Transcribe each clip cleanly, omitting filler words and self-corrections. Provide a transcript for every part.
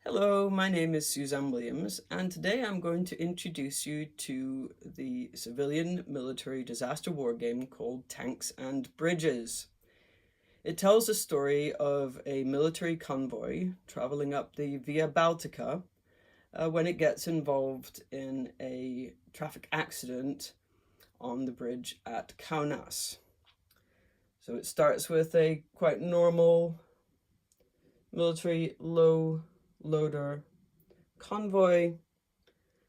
Hello, my name is Suzanne Williams, and today I'm going to introduce you to the civilian military disaster war game called Tanks and Bridges. It tells the story of a military convoy traveling up the Via Baltica when it gets involved in a traffic accident on the bridge at Kaunas. So it starts with a quite normal military low loader convoy.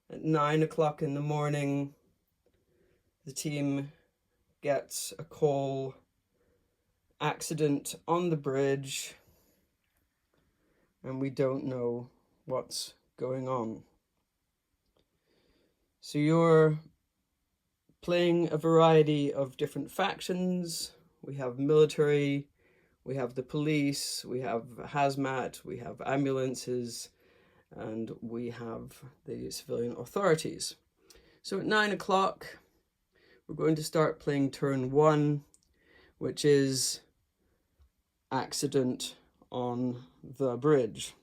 At 9 o'clock in the morning, the team gets a call, accident on the bridge, and we don't know what's going on. So you're playing a variety of different factions. We have military, we have the police, we have hazmat, we have ambulances, and we have the civilian authorities. So at 9 o'clock, we're going to start playing turn 1, which is accident on the bridge.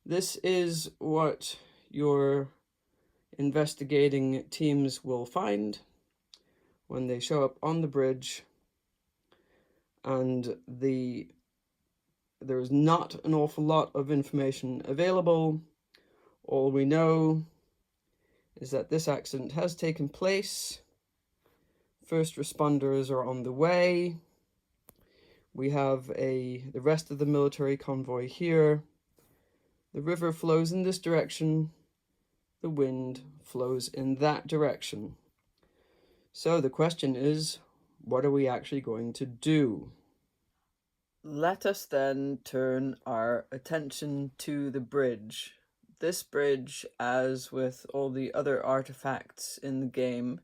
This is what your investigating teams will find when they show up on the bridge, and there's not an awful lot of information available. All we know is that this accident has taken place. First responders are on the way. We have the rest of the military convoy here. The river flows in this direction. The wind flows in that direction. So the question is, what are we actually going to do? Let us then turn our attention to the bridge. This bridge, as with all the other artifacts in the game,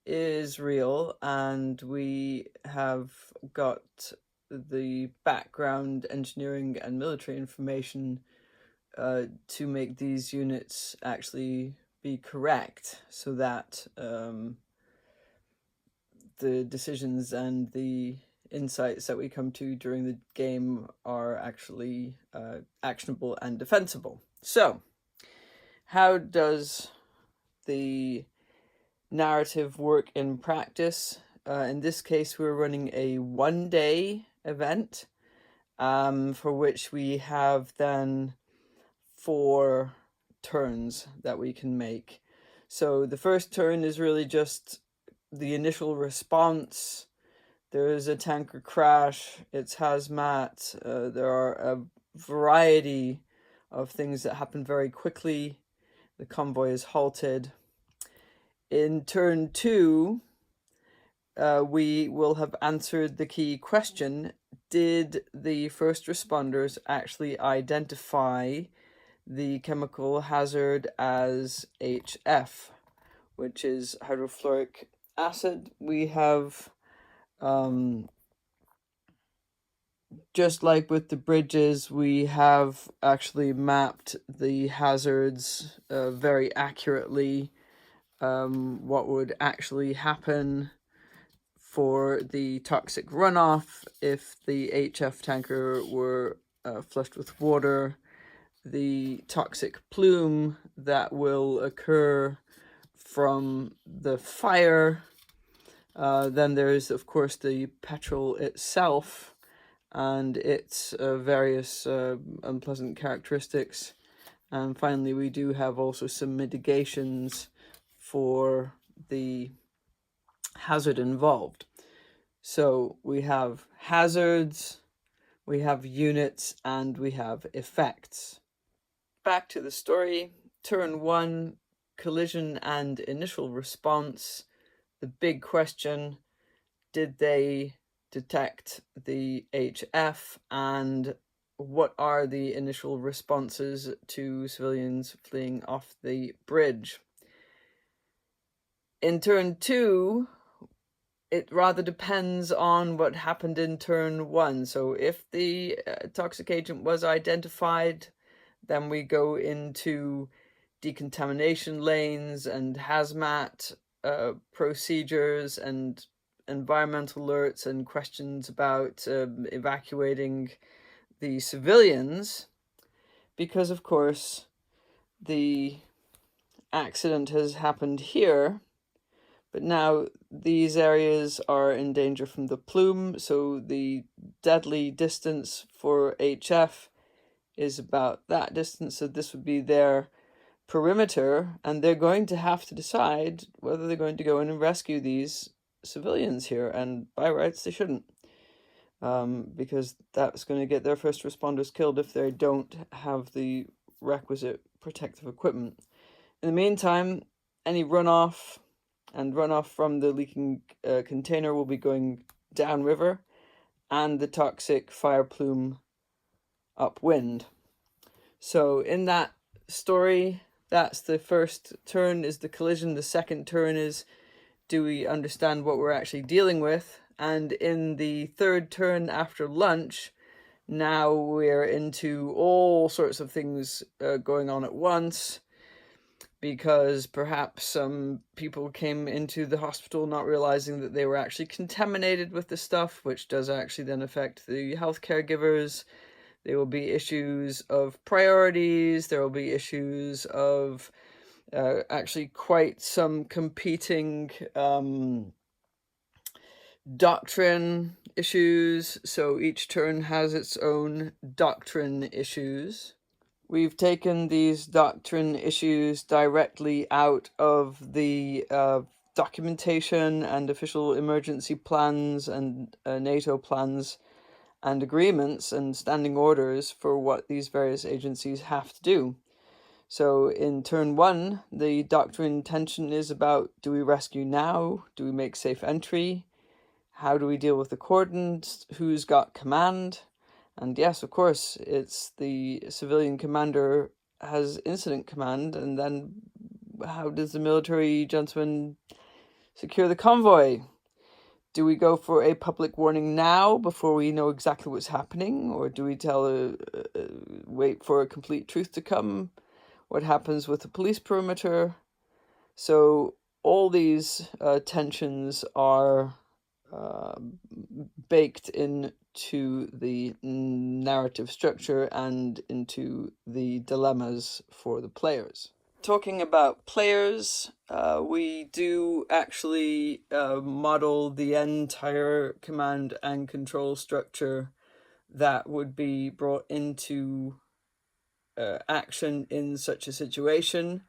is real, and we have got the background engineering and military information to make these units actually be correct, so that the decisions and the insights that we come to during the game are actually actionable and defensible. So, how does the narrative work in practice? In this case, we're running a one-day event for which we have then 4 turns that we can make. So the first turn is really just the initial response. There is a tanker crash, it's hazmat, there are a variety of things that happen very quickly. The convoy is halted. In turn 2, we will have answered the key question: did the first responders actually identify the chemical hazard as HF, which is hydrofluoric acid? We have, just like with the bridges, we have actually mapped the hazards very accurately, what would actually happen for the toxic runoff if the HF tanker were flushed with water, the toxic plume that will occur from the fire. Then there's, of course, the petrol itself and its various unpleasant characteristics. And finally, we do have also some mitigations for the hazard involved. So we have hazards, we have units, and we have effects. Back to the story. Turn 1, collision and initial response. The big question: did they detect the HF, and what are the initial responses to civilians fleeing off the bridge? In turn 2, it rather depends on what happened in turn 1. So if the toxic agent was identified, then we go into decontamination lanes and hazmat procedures and environmental alerts and questions about evacuating the civilians. because of course the accident has happened here, but now these areas are in danger from the plume, so the deadly distance for HF is about that distance, so this would be their perimeter, and they're going to have to decide whether they're going to go in and rescue these civilians here, and by rights they shouldn't, because that's going to get their first responders killed if they don't have the requisite protective equipment. In the meantime, any runoff from the leaking container will be going downriver, and the toxic fire plume upwind. So in that story, that's the first turn, is the collision. The second turn is, do we understand what we're actually dealing with? And in the third turn after lunch, now we're into all sorts of things going on at once, because perhaps some people came into the hospital not realizing that they were actually contaminated with the stuff, which does actually then affect the healthcare givers. There will be issues of priorities. There will be issues of actually quite some competing doctrine issues. So each turn has its own doctrine issues. We've taken these doctrine issues directly out of the documentation and official emergency plans and NATO plans and agreements and standing orders for what these various agencies have to do. So in turn one, the doctrine tension is about, do we rescue now? Do we make safe entry? How do we deal with the coordinates? Who's got command? And yes, of course, it's the civilian commander has incident command, and then how does the military gentleman secure the convoy? Do we go for a public warning now before we know exactly what's happening? Or do we wait for a complete truth to come? What happens with the police perimeter? So all these tensions are baked into the narrative structure and into the dilemmas for the players. Talking about players, we do actually model the entire command and control structure that would be brought into action in such a situation.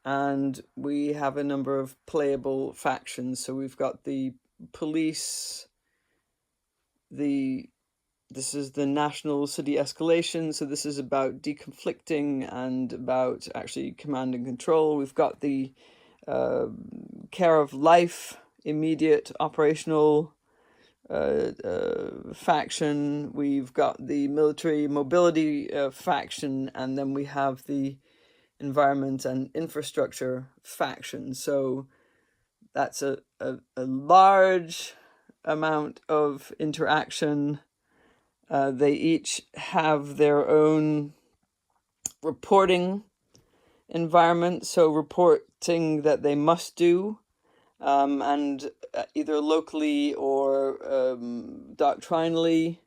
And we have a number of playable factions. So we've got the police, this is the national city escalation, so this is about deconflicting and about actually command and control. We've got the care of life, immediate operational faction. We've got the military mobility faction, and then we have the environment and infrastructure faction. So that's a large amount of interaction. They each have their own reporting environment, so reporting that they must do, and either locally or doctrinally,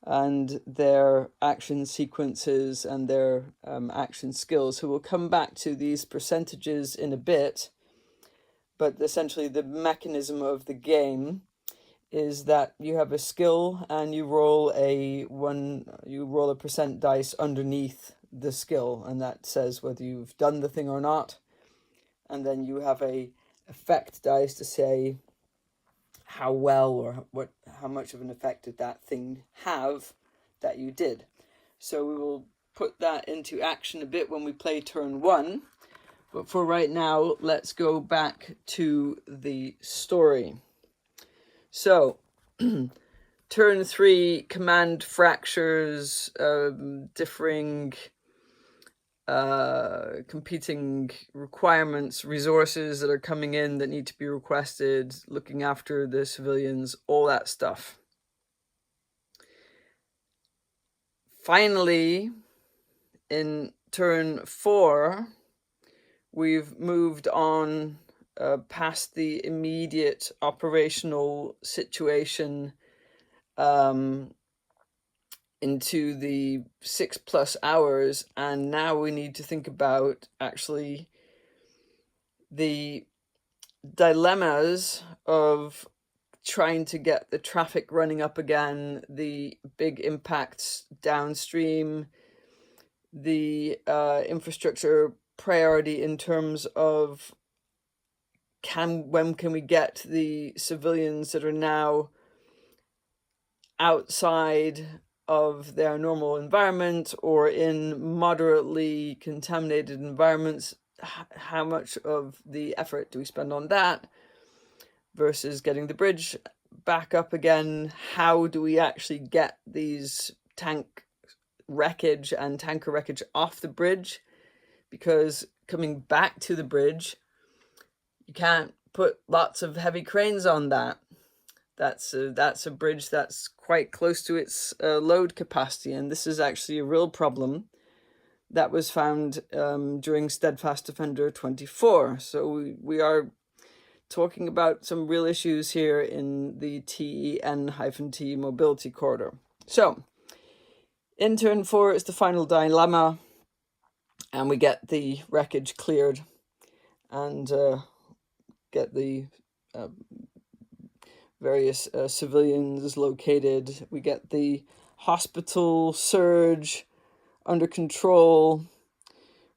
and their action sequences and their action skills. So we'll come back to these percentages in a bit, but essentially the mechanism of the game is that you have a skill and you roll a percent dice underneath the skill, and that says whether you've done the thing or not. And then you have a effect dice to say how well or how much of an effect did that thing have that you did. So we will put that into action a bit when we play turn one. But for right now, let's go back to the story. So, turn three, command fractures, differing, competing requirements, resources that are coming in that need to be requested, looking after the civilians, all that stuff. Finally, in turn four, we've moved on past the immediate operational situation into the 6+ hours, and now we need to think about actually the dilemmas of trying to get the traffic running up again, the big impacts downstream, the infrastructure priority in terms of when can we get the civilians that are now outside of their normal environment or in moderately contaminated environments, how much of the effort do we spend on that versus getting the bridge back up again? How do we actually get these tank wreckage and tanker wreckage off the bridge? Because coming back to the bridge, you can't put lots of heavy cranes on that. That's a bridge that's quite close to its load capacity, and this is actually a real problem that was found during Steadfast Defender 24. So we are talking about some real issues here in the TEN-T mobility corridor. So in turn 4 is the final dilemma, and we get the wreckage cleared and get the various civilians located. We get the hospital surge under control.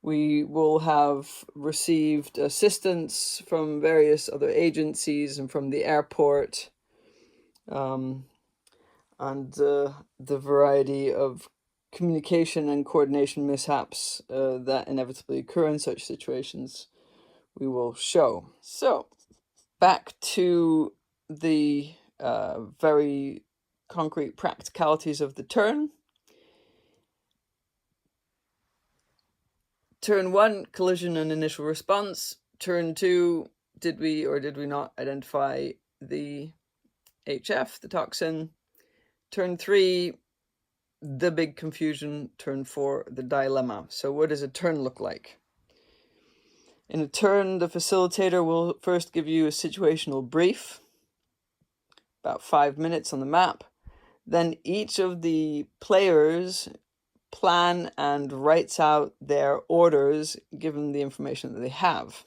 We will have received assistance from various other agencies and from the airport, and the variety of communication and coordination mishaps that inevitably occur in such situations we will show. So, back to the very concrete practicalities of the turn. Turn 1, collision and initial response. Turn 2, did we or did we not identify the HF, the toxin? Turn 3, the big confusion. Turn 4, the dilemma. So what does a turn look like? In a turn, the facilitator will first give you a situational brief, about 5 minutes on the map. Then each of the players plan and writes out their orders given the information that they have.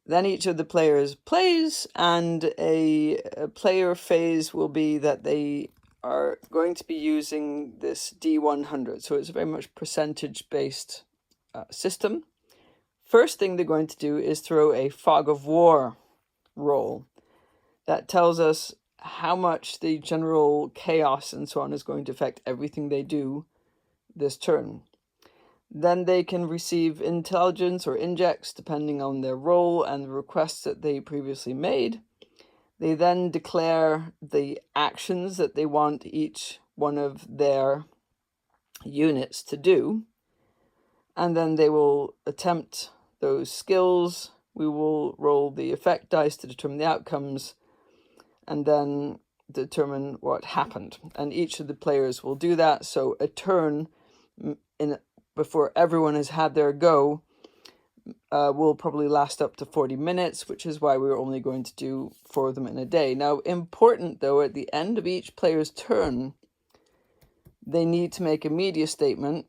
Then each of the players plays, and a player phase will be that they are going to be using this D100. So it's a very much percentage-based system. First thing they're going to do is throw a fog of war roll. That tells us how much the general chaos and so on is going to affect everything they do this turn. Then they can receive intelligence or injects depending on their role and the requests that they previously made. They then declare the actions that they want each one of their units to do, and then they will attempt those skills. We will roll the effect dice to determine the outcomes and then determine what happened. And each of the players will do that. So a turn before everyone has had their go will probably last up to 40 minutes, which is why we're only going to do 4 of them in a day. Now, important though, at the end of each player's turn, they need to make a media statement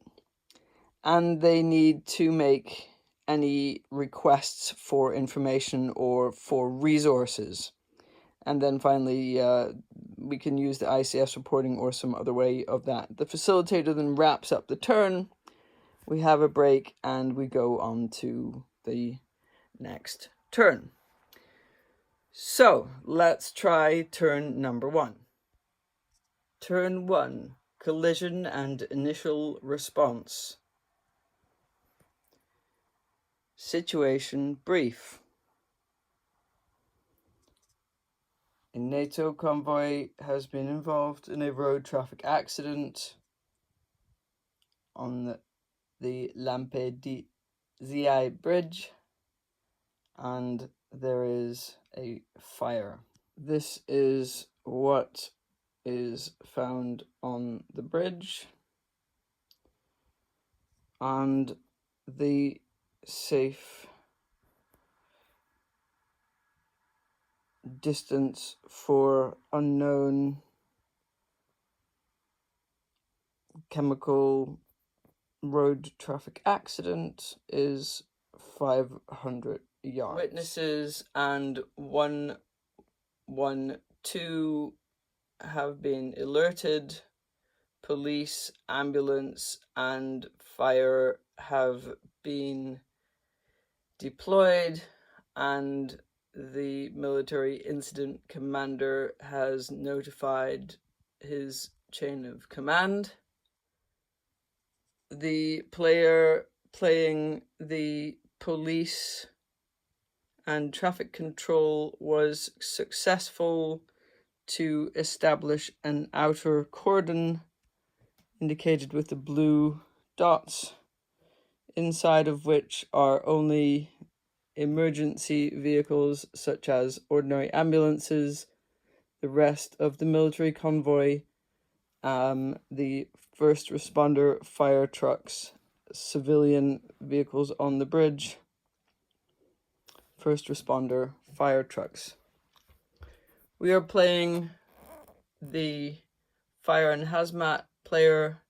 and they need to make any requests for information or for resources. And then finally, we can use the ICS reporting or some other way of that. The facilitator then wraps up the turn. We have a break and we go on to the next turn. So let's try turn number 1. Turn 1, collision and initial response. Situation brief. A NATO convoy has been involved in a road traffic accident on the Lampedusa bridge, and there is a fire. This is what is found on the bridge, and the safe distance for unknown chemical road traffic accident is 500 yards. Witnesses and 112 have been alerted. Police, ambulance, and fire have been deployed, and the military incident commander has notified his chain of command. The player playing the police and traffic control was successful to establish an outer cordon indicated with the blue dots, inside of which are only emergency vehicles such as ordinary ambulances, the rest of the military convoy, the first responder fire trucks, civilian vehicles on the bridge, first responder fire trucks. We are playing the fire and hazmat player,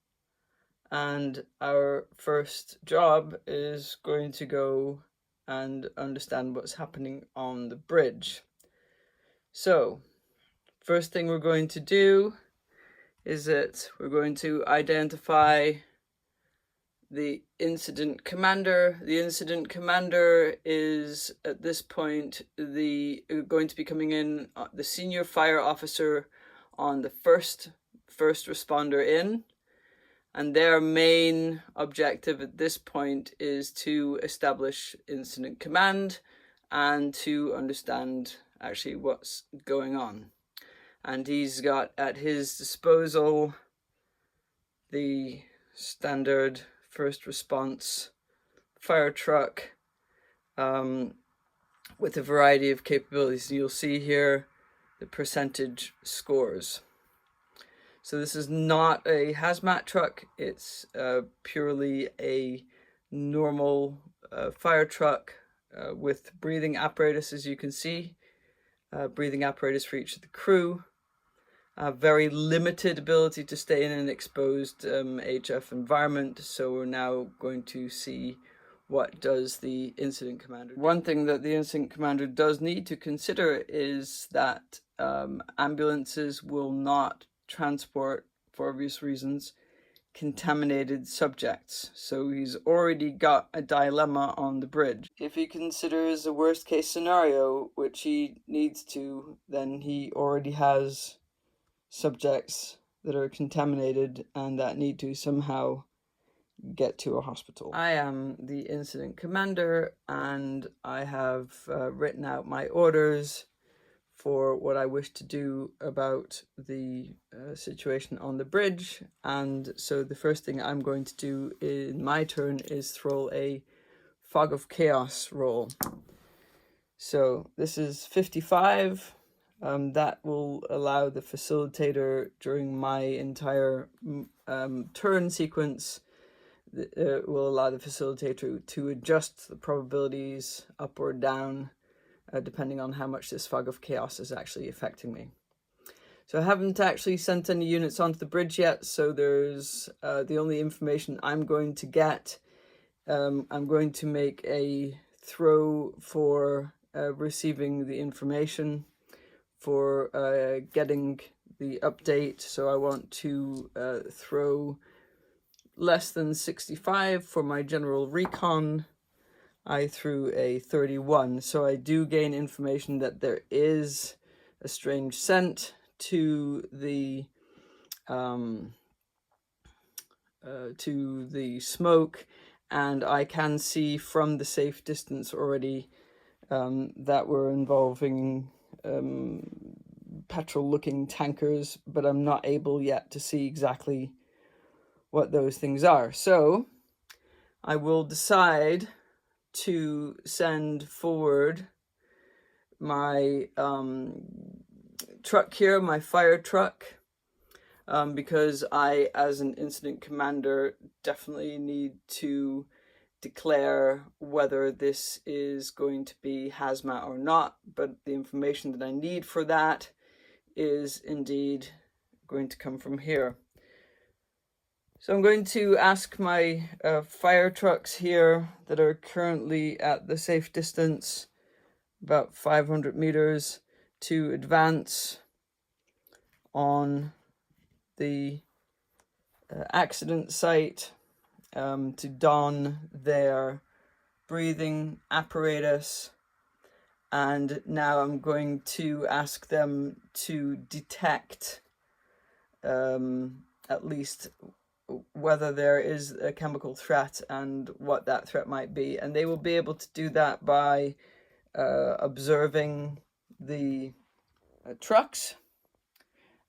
and our first job is going to go and understand what's happening on the bridge. So, first thing we're going to do is that we're going to identify the incident commander. The incident commander is, at this point, going to be coming in, the senior fire officer on the first responder in, and their main objective at this point is to establish incident command and to understand actually what's going on. And he's got at his disposal the standard first response fire truck with a variety of capabilities. You'll see here the percentage scores. So this is not a hazmat truck, it's purely a normal fire truck with breathing apparatus, as you can see. Breathing apparatus for each of the crew. Very limited ability to stay in an exposed HF environment, so we're now going to see what does the incident commander do. One thing that the incident commander does need to consider is that ambulances will not transport, for obvious reasons, contaminated subjects. So he's already got a dilemma on the bridge. If he considers a worst case scenario, which he needs to, then he already has subjects that are contaminated and that need to somehow get to a hospital. I am the incident commander, and I have written out my orders for what I wish to do about the situation on the bridge. And so the first thing I'm going to do in my turn is throw a fog of chaos roll. So this is 55. That will allow the facilitator during my entire turn sequence, will allow the facilitator to adjust the probabilities up or down depending on how much this fog of chaos is actually affecting me. So I haven't actually sent any units onto the bridge yet, so there's the only information I'm going to get. I'm going to make a throw for receiving the information, for getting the update. So I want to throw less than 65 for my general recon. I threw a 31, so I do gain information that there is a strange scent to the smoke, and I can see from the safe distance already that we're involving petrol-looking tankers, but I'm not able yet to see exactly what those things are. So I will decide to send forward my truck here, my fire truck, because I, as an incident commander, definitely need to declare whether this is going to be hazmat or not, but the information that I need for that is indeed going to come from here. So I'm going to ask my fire trucks here that are currently at the safe distance, about 500 meters, to advance on the accident site, to don their breathing apparatus. And now I'm going to ask them to detect at least whether there is a chemical threat and what that threat might be. And they will be able to do that by observing the trucks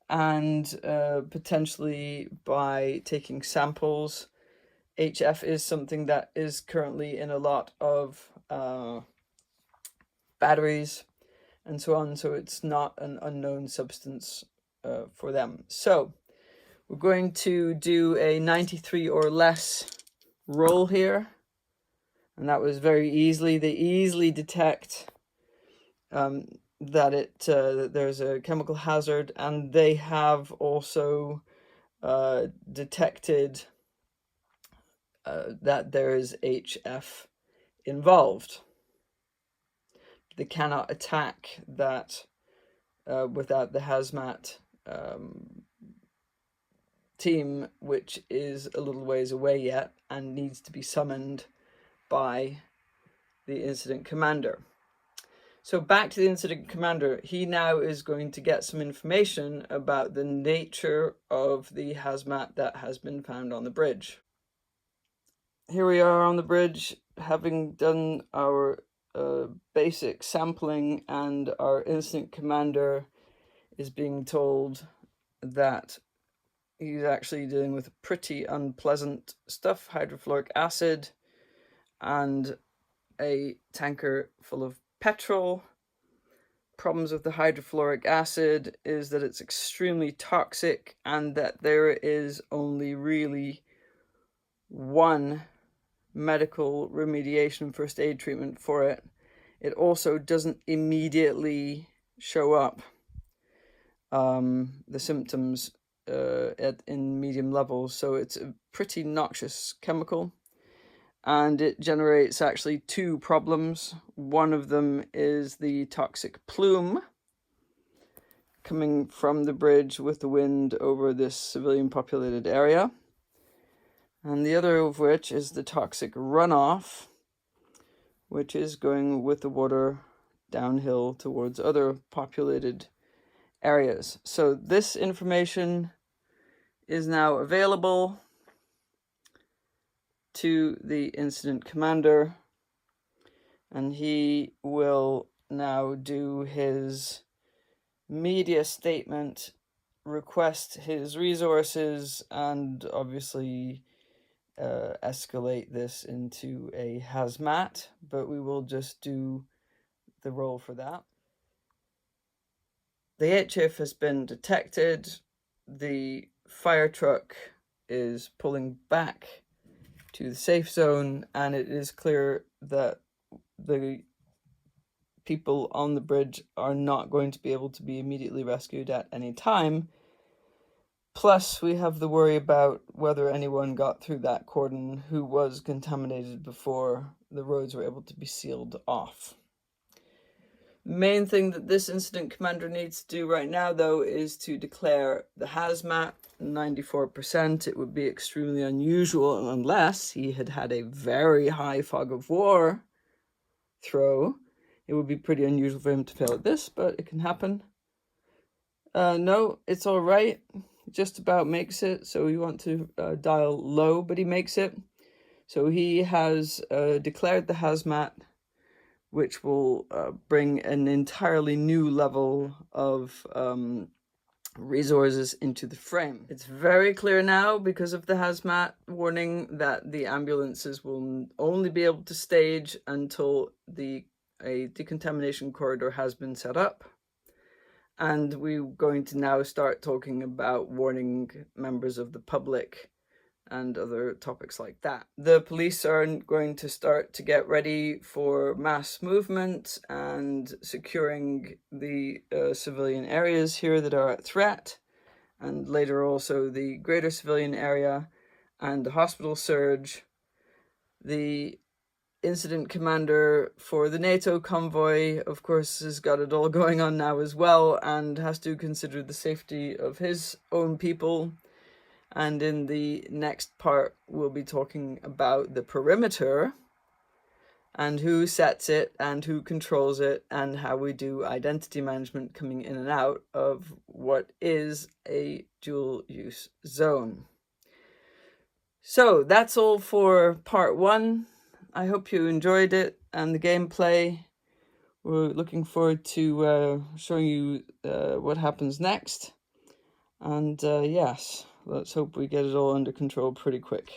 and potentially by taking samples. HF is something that is currently in a lot of batteries and so on, so it's not an unknown substance for them. So we're going to do a 93 or less roll here, and that was very easily. They easily detect that there's a chemical hazard, and they have also detected that there is HF involved. They cannot attack that without the hazmat team, which is a little ways away yet and needs to be summoned by the incident commander. So back to the incident commander, he now is going to get some information about the nature of the hazmat that has been found on the bridge. Here we are on the bridge, having done our basic sampling, and our incident commander is being told that he's actually dealing with pretty unpleasant stuff: hydrofluoric acid and a tanker full of petrol. Problems with the hydrofluoric acid is that it's extremely toxic and that there is only really one medical remediation first aid treatment for it. It also doesn't immediately show up, the symptoms in medium levels, so it's a pretty noxious chemical, and it generates actually two problems. One of them is the toxic plume coming from the bridge with the wind over this civilian populated area, and the other of which is the toxic runoff, which is going with the water downhill towards other populated areas. So this information is now available to the incident commander, and he will now do his media statement, request his resources, and obviously escalate this into a hazmat, but we will just do the roll for that. The HF has been detected. The fire truck is pulling back to the safe zone, and it is clear that the people on the bridge are not going to be able to be immediately rescued at any time. Plus, we have the worry about whether anyone got through that cordon who was contaminated before the roads were able to be sealed off. The main thing that this incident commander needs to do right now, though, is to declare the hazmat 94%. It would be extremely unusual unless he had had a very high fog of war throw. It would be pretty unusual for him to fail at this, but it can happen. No, it's all right. Just about makes it. So you want to dial low, but he makes it. So he has declared the hazmat, which will bring an entirely new level of resources into the frame. It's very clear now, because of the hazmat warning, that the ambulances will only be able to stage until a decontamination corridor has been set up. And we're going to now start talking about warning members of the public and other topics like that. The police are going to start to get ready for mass movement and securing the civilian areas here that are at threat, and later also the greater civilian area. and the hospital surge. The incident commander for the NATO convoy, of course, has got it all going on now as well and has to consider the safety of his own people. And in the next part, we'll be talking about the perimeter and who sets it and who controls it and how we do identity management coming in and out of what is a dual use zone. So that's all for part 1. I hope you enjoyed it and the gameplay. We're looking forward to showing you what happens next. And yes, let's hope we get it all under control pretty quick.